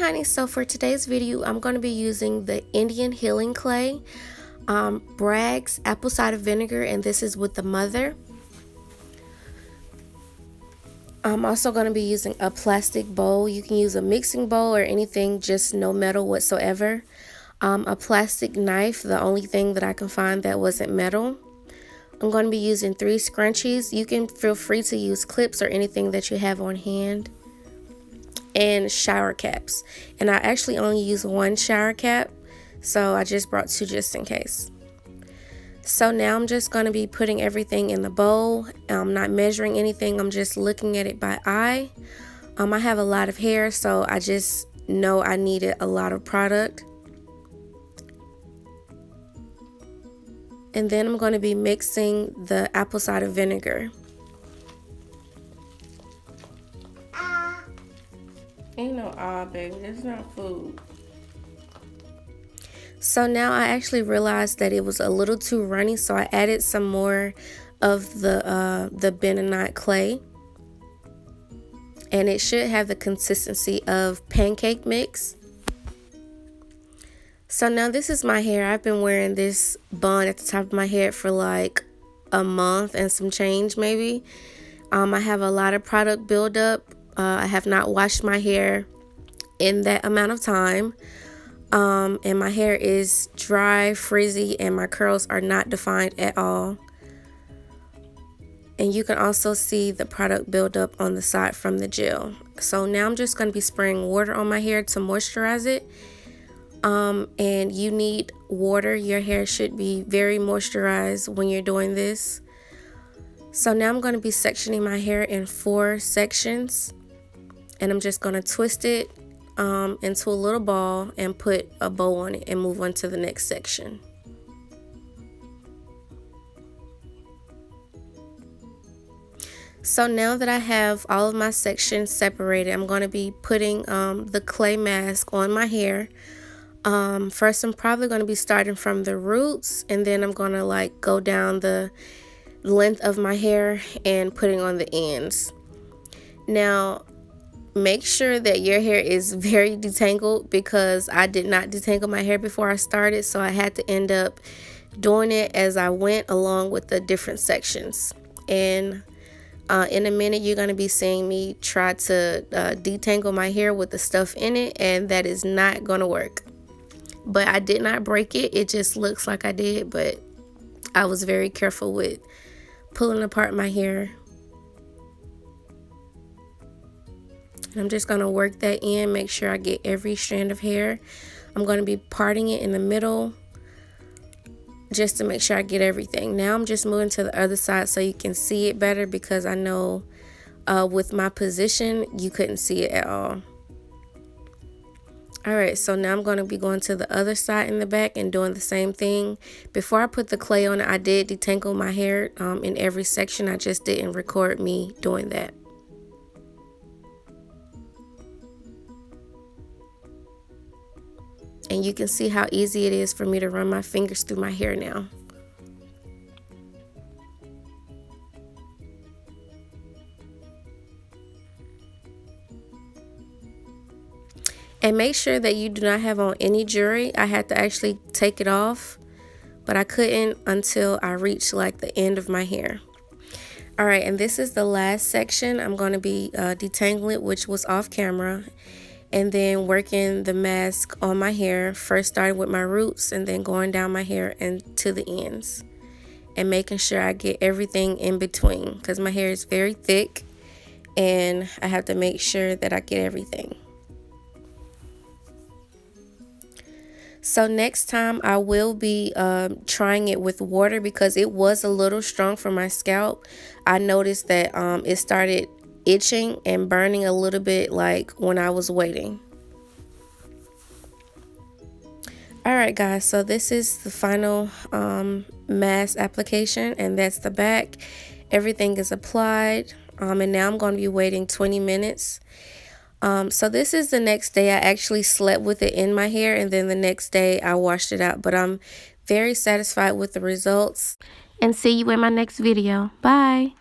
honey, so for today's video I'm going to be using the Indian healing clay, Braggs apple cider vinegar, and this is with the mother. I'm also going to be using a plastic bowl. You can use a mixing bowl or anything, just no metal whatsoever. A plastic knife, the only thing that I can find that wasn't metal. I'm going to be using 3 scrunchies. You can feel free to use clips or anything that you have on hand. And shower caps. And I actually only use 1 shower cap, so I just brought 2 just in case. So now I'm just going to be putting everything in the bowl. I'm not measuring anything, I'm just looking at it by eye. I have a lot of hair, so I just know I needed a lot of product. And then I'm going to be mixing the apple cider vinegar. Ain't no baby, that's not food. So now I actually realized that it was a little too runny, so I added some more of the bentonite clay. And it should have the consistency of pancake mix. So now this is my hair. I've been wearing this bun at the top of my head for like a month and some change maybe. I have a lot of product buildup. I have not washed my hair in that amount of time. And my hair is dry, frizzy, and my curls are not defined at all. And you can also see the product buildup on the side from the gel. So now I'm just going to be spraying water on my hair to moisturize it. And you need water. Your hair should be very moisturized when you're doing this. So now I'm going to be sectioning my hair in 4 sections. And I'm just going to twist it into a little ball and put a bow on it and move on to the next section. So now that I have all of my sections separated, I'm going to be putting the clay mask on my hair. First I'm probably going to be starting from the roots, and then I'm going to like go down the length of my hair and putting on the ends. Now make sure that your hair is very detangled, because I did not detangle my hair before I started, so I had to end up doing it as I went along with the different sections. And in a minute you're going to be seeing me try to detangle my hair with the stuff in it, and that is not going to work. But I did not break it, it just looks like I did, but I was very careful with pulling apart my hair. And I'm just going to work that in, make sure I get every strand of hair. I'm going to be parting it in the middle just to make sure I get everything. Now I'm just moving to the other side so you can see it better, because I know with my position you couldn't see it at all. Alright, so now I'm going to be going to the other side in the back and doing the same thing. Before I put the clay on it, I did detangle my hair in every section. I just didn't record me doing that. And you can see how easy it is for me to run my fingers through my hair now. And make sure that you do not have on any jewelry. I had to actually take it off, but I couldn't until I reached like the end of my hair. Alright, and this is the last section. I'm going to be detangling it, which was off camera. And then working the mask on my hair, first starting with my roots and then going down my hair and to the ends, and making sure I get everything in between, because my hair is very thick and I have to make sure that I get everything. So next time I will be trying it with water, because it was a little strong for my scalp. I noticed that it started itching and burning a little bit, like when I was waiting. Alright guys, so this is the final mask application, and that's the back. Everything is applied, and now I'm going to be waiting 20 minutes. So this is the next day. I actually slept with it in my hair, and then the next day I washed it out, but I'm very satisfied with the results. And see you in my next video. Bye.